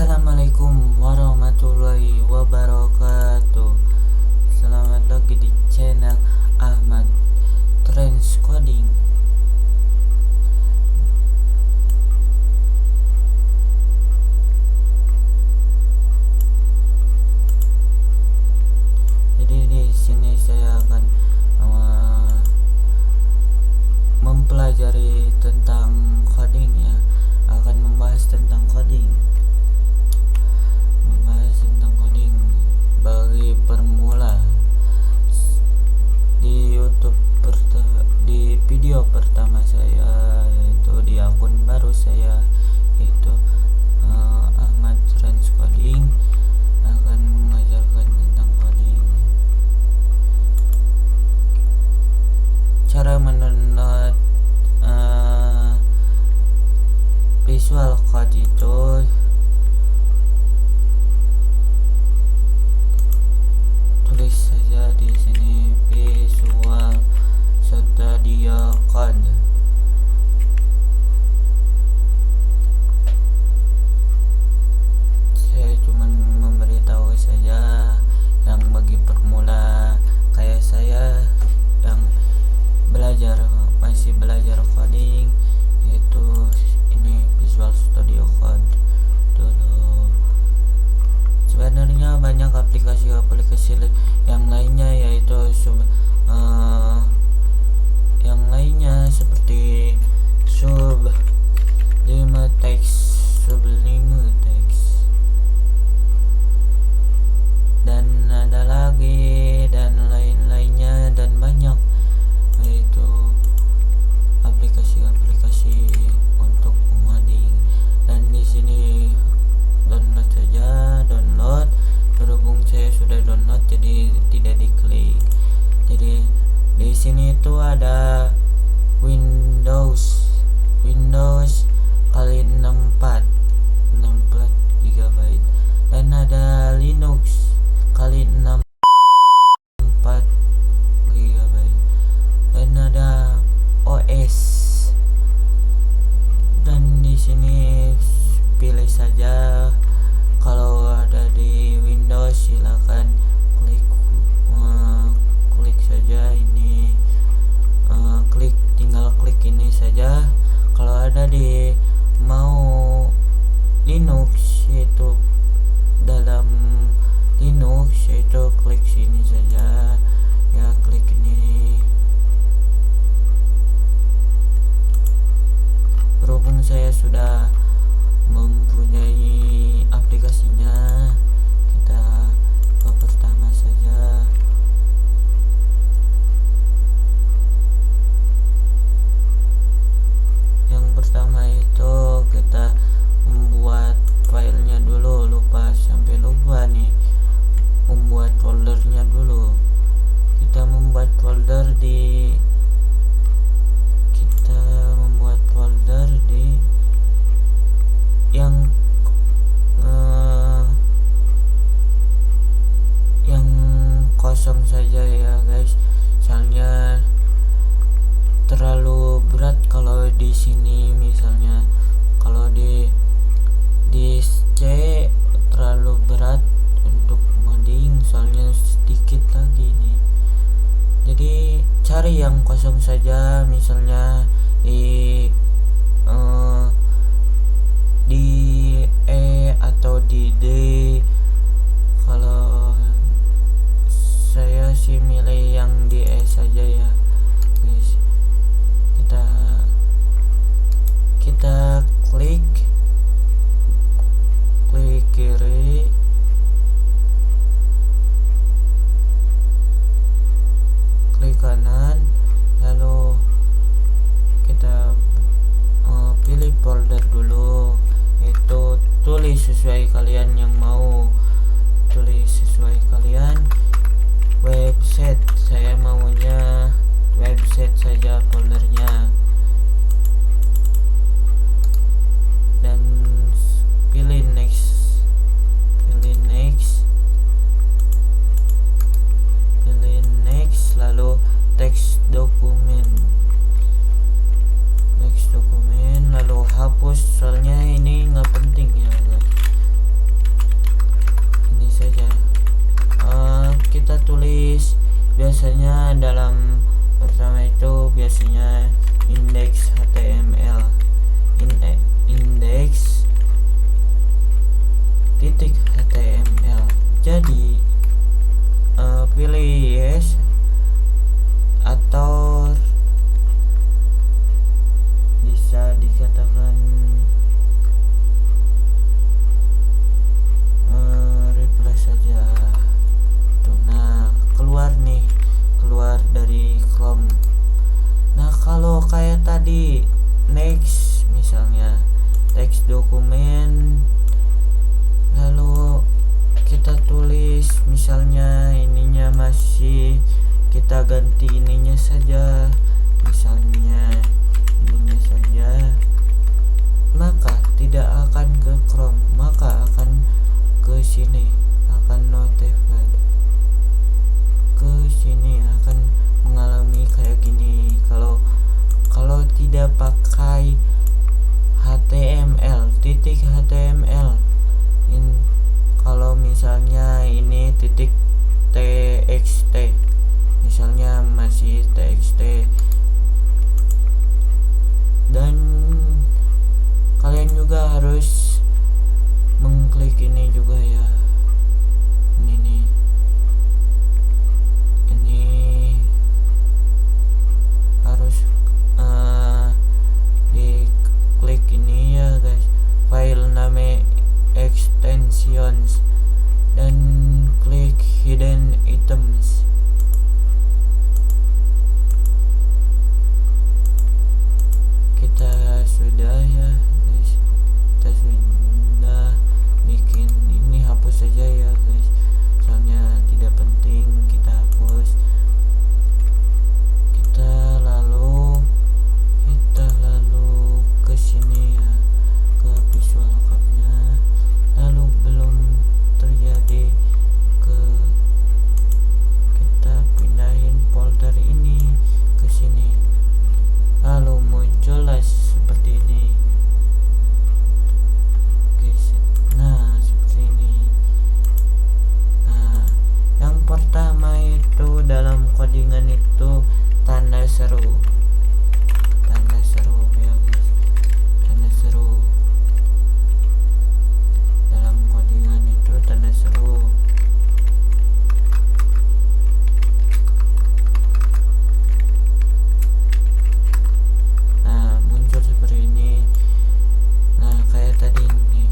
Assalamualaikum warahmatullahi wabarakatuh. Selamat lagi di channel Ahmad Trends Coding. Jadi di sini saya akan mempelajari tentang coding ya. Akan membahas tentang coding. Bagi permula di YouTube di video pertama saya, yaitu di akun baru saya, yaitu Ahmad Trends Coding, akan mengajarkan tentang coding, cara mendownload Visual Code itu. Tulis saja di sini Visual Studio Code. Saya cuma memberitahu saja yang bagi permula kayak saya yang masih belajar coding, yaitu ini Visual Studio Code dulu. Sebenarnya banyak aplikasi-aplikasi yang lainnya, yaitu yang lainnya seperti Sublime Text dan ada lagi dan lain-lainnya, dan banyak, yaitu aplikasi-aplikasi untuk coding. Dan di sini download saja, berhubung saya sudah download jadi tidak diklik. Jadi di sini itu ada Windows kali 64 GB, dan ada Linux kali 64 GB, dan ada OS. Dan di sini pilih saja. Kalau ada di Windows silakan klik saja ini, tinggal klik ini saja. Kalau ada di mau Linux, yaitu dalam Linux, yaitu klik sini saja ya, klik ini. Berhubung saya sudah mempunyai aplikasinya, kita ke pertama saja. Yang pertama itu kita membuat filenya dulu. Sampai lupa nih, membuat foldernya dulu. Kita membuat folder di yang kosong saja ya guys, soalnya terlalu berat kalau di sini. Misalnya kalau di C terlalu berat untuk modding, soalnya sedikit lagi nih. Jadi cari yang kosong saja, misalnya di E atau di D. Kalau saya sih milih yang di E saja ya guys. Kita klik kiri, klik kanan, lalu kita pilih folder dulu. Itu tulis sesuai kalian yang mau, website. Saya maunya website saja foldernya, dan pilih next, lalu teks dokumen, lalu hapus, soalnya ini nggak penting ya guys. biasanya dalam pertama itu biasanya indeks HTML, indeks titik HTML. Jadi pilih yes atau bisa dikatakan reply saja tuh. Nah, keluar dari Chrome. Nah, kalau kayak tadi next misalnya teks dokumen, lalu kita tulis misalnya ininya masih kita ganti ininya saja, misalnya ininya saja, maka tidak akan ke Chrome, maka akan ke sini, akan notified ke sini, akan mengalami kayak gini. Kalau tidak pakai HTML, titik HTML, kalau misalnya ini titik txt, misalnya masih txt, dan kalian juga harus mengklik ini juga ya, ini nih, ini harus diklik ini ya guys, file name extensions, dan klik hidden items. Kita sudah ya guys, kita sudah bikin ini, hapus saja ya guys, soalnya tidak penting, kita hapus. Kita lalu ke sini ya, ke visual cardnya, lalu belum terjadi kita pindahin folder ini ke sini, lalu muncullah seperti ini guys. Nah, seperti ini. Nah, yang pertama itu dalam codingan itu tanda seru ya guys, tanda seru dalam codingan itu, tanda seru. Nah, muncul seperti ini. Nah, kayak tadi nih,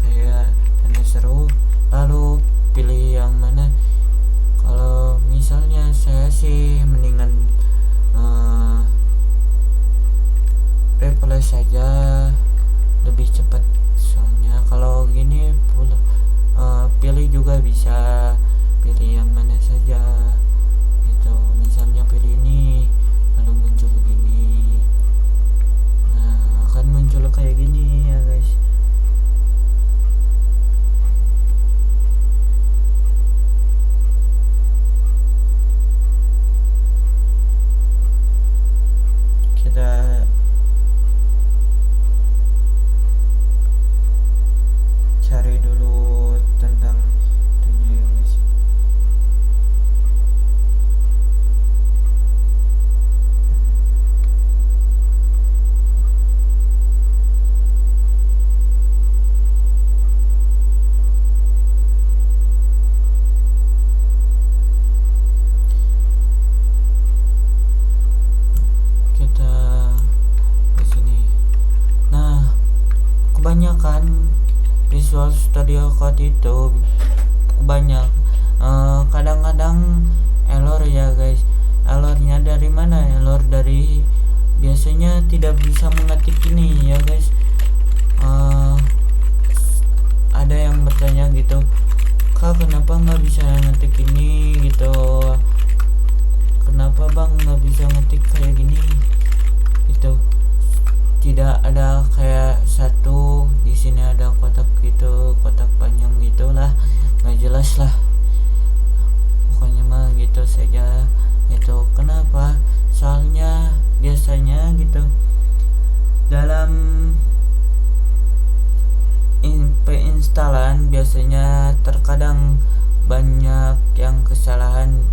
kayak tanda seru, lalu pilih yang mana. Kalau misalnya saya sih mendingan reply saja, lebih cepat, soalnya kalau gini pilih juga bisa, pilih yang mana saja gitu. Misalnya pilih ini, lalu muncul begini. Nah, akan muncul kayak gini ya guys. Kita cari dulu tentang dunia guys. Kita ke sini. Nah, kebanyakan Visual Studio Code itu banyak kadang-kadang error ya guys. Errornya dari mana? Error dari biasanya tidak bisa mengetik ini ya guys. Ada yang bertanya gitu, Kak, kenapa nggak bisa ngetik ini gitu, kenapa bang nggak bisa ngetik kayak gini gitu. Tidak ada kayak satu di sini ada kotak gitu, kotak panjang gitulah, nggak jelas lah pokoknya mah gitu saja itu. Kenapa? Soalnya biasanya gitu dalam instalan biasanya terkadang banyak yang kesalahan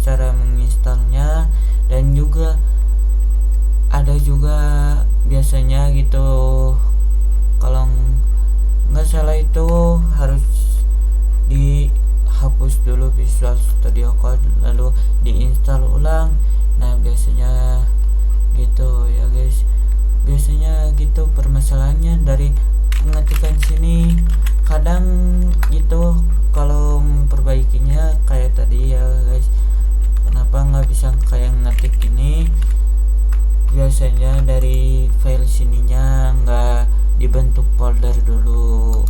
cara menginstalnya, dan juga ada juga biasanya gitu kalau nggak salah itu harus dihapus dulu Visual Studio Code lalu diinstal ulang. Nah biasanya gitu ya guys, biasanya gitu permasalahannya dari pengetikan sini. Kadang gitu kalau memperbaikinya kayak tadi ya guys, kenapa nggak bisa kayak ngetik ini, biasanya dari file sininya nggak dibentuk folder dulu.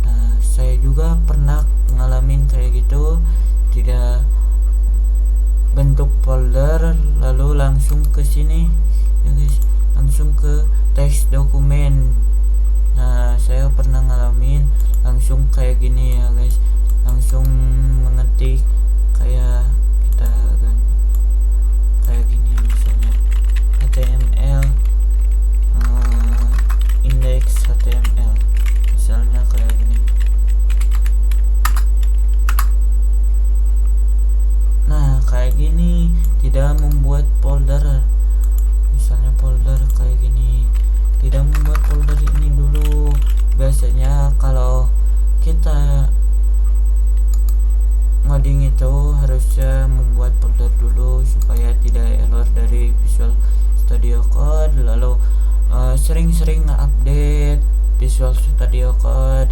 Nah saya juga pernah ngalamin kayak gitu, tidak bentuk folder lalu langsung ke sini ya guys, langsung ke teks dokumen. Nah saya pernah ngalamin langsung kayak gini ya guys, langsung mengetik kayak kita kan kayak gini misalnya HTML index HTML misalnya kayak gini. Nah kayak gini tidak membuat folder, misalnya folder kayak gini, tidak membuat folder ini dulu. Biasanya kalau kita ngoding itu harusnya membuat folder dulu supaya tidak error dari Visual Studio Code, lalu sering-sering update Visual Studio Code.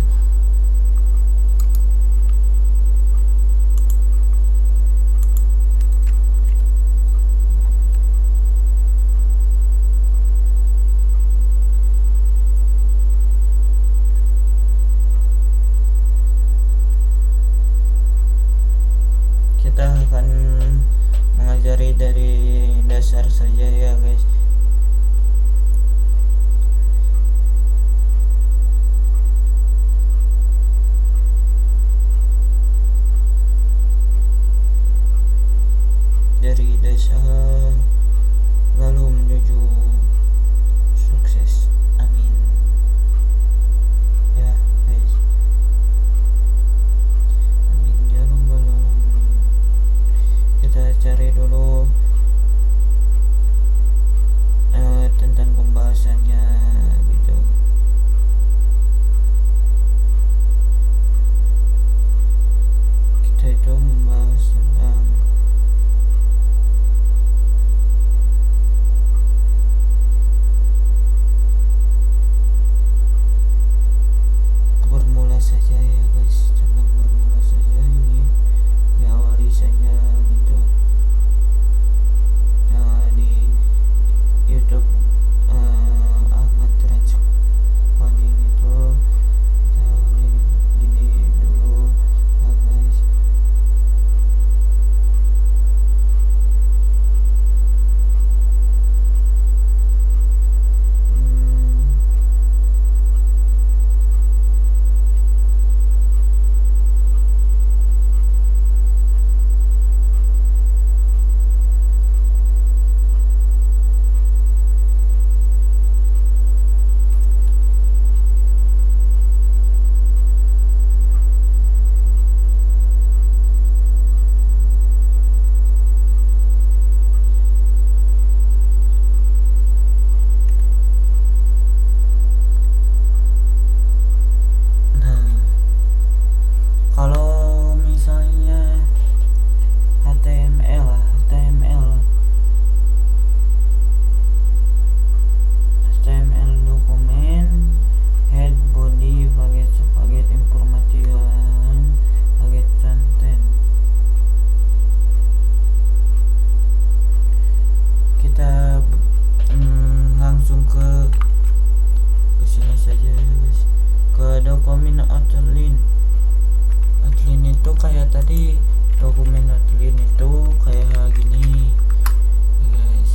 Kita akan mengajari dari dasar saja ya guys. Dari dasar lalu menuju sukses, amin ya guys, amin ya rabbal alamin. Kita cari dulu tentang pembahasannya gitu. Kita itu membahas tentang bermula saja ya guys, tentang bermula saja ini diawali saja gitu di YouTube Ahmad Trans Coding itu kita awali gini dulu ya guys. Nah kalau misalnya HTML dokumen head body paket information paket content, kita langsung ke sini saja guys, ke dokumen outline. Outline itu kayak tadi, dokumen outline itu kayak gini guys.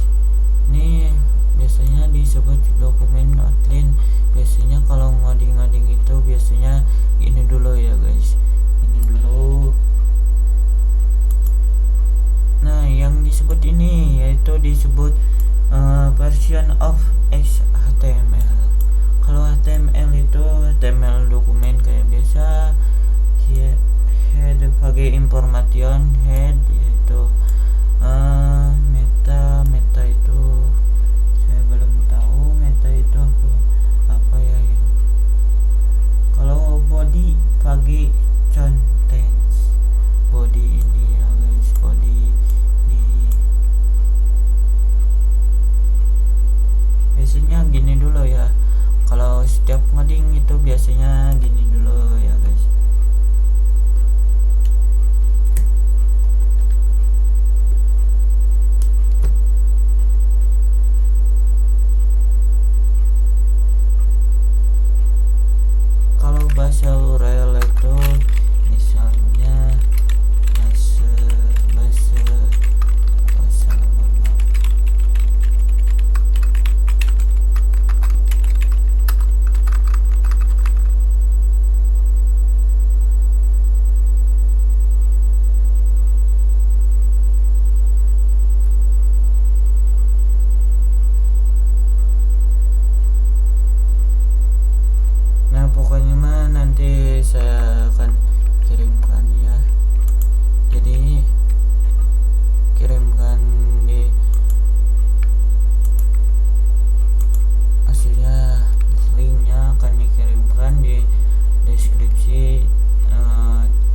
Ini biasanya disebut dokumen outline. Biasanya kalau ngoding-ngoding itu biasanya ini dulu ya guys, ini dulu. Nah yang disebut ini yaitu disebut version of HTML. Kalau HTML itu HTML dokumen kayak biasa, head sebagai information head, yaitu Meta itu saya belum tahu. Meta itu apa ya. Kalau body pagi contents, body ini ya guys, body di biasanya gini dulu ya. Kalau setiap ngoding itu biasanya gini dulu ya guys. Kalau bahasa URL itu misalnya bahasa pokoknya mah nanti saya akan kirimkan ya. Jadi kirimkan di hasilnya, linknya akan dikirimkan di deskripsi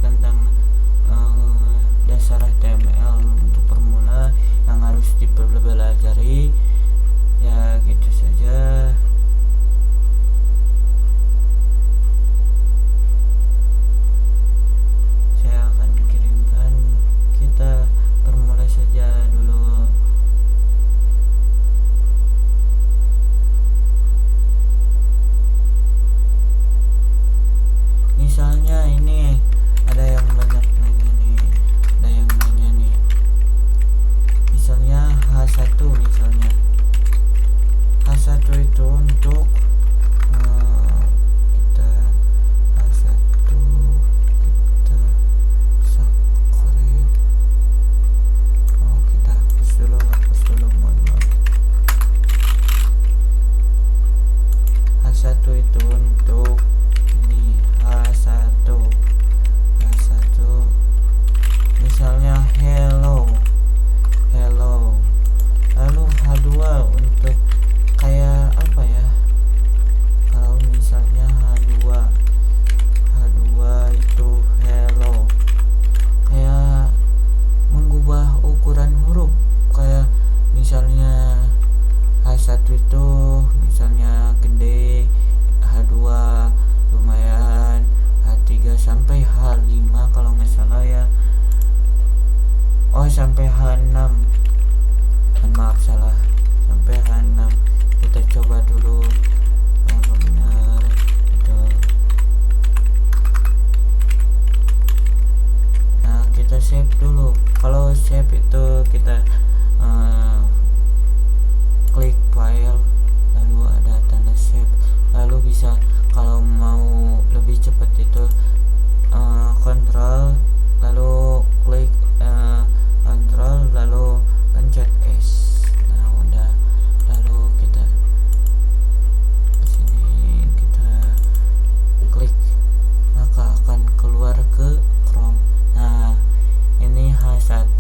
tentang dasar HTML untuk pemula yang harus dipelajari ya, gitu saja. Kita bermulai saja dulu. Misalnya ini ada yang banyak nanya nih, misalnya H1, misalnya H1 itu untuk kita H1 kita subscribe. Kita hapus dulu, mohon maaf. H1 itu untuk ini H1 misalnya hello, lalu H2 untuk kayak apa ya. Kalau misalnya H2 itu hello, kayak mengubah ukuran huruf. Kayak misalnya H1 itu misalnya gede, H2 lumayan, H3 sampai H5 kalau nggak salah ya. Sampai H6, maaf salah, sampai H6. Kita coba dulu benar itu. Nah, kita save dulu. Kalau save itu kita klik file, lalu ada tanda save, lalu bisa kalau mau lebih cepat itu kontrol lalu klik kontrol lalu pencet S. Nah udah, lalu kita kesini, kita klik, maka akan keluar ke Chrome. Nah ini H1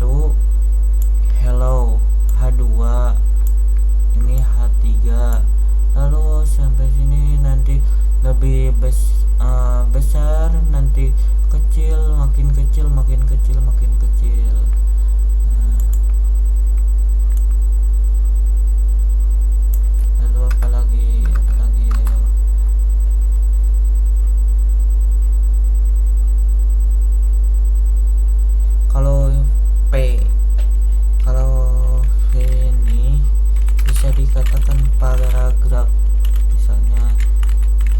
hello, H2 ini H3, lalu sampai sini nanti lebih besar, nanti kecil, makin kecil. Lalu apalagi ayo. Kalau V ini bisa dikatakan paragraf. Misalnya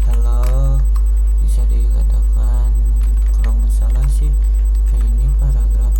hello bisa dikatakan, kalau nggak salah sih V ini paragraf.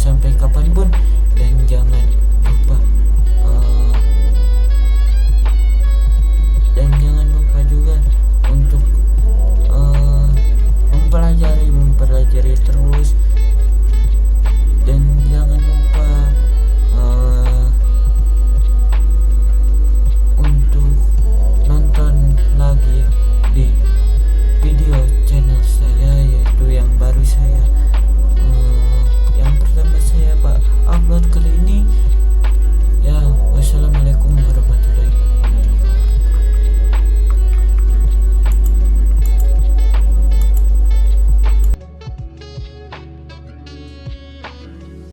sampai kapan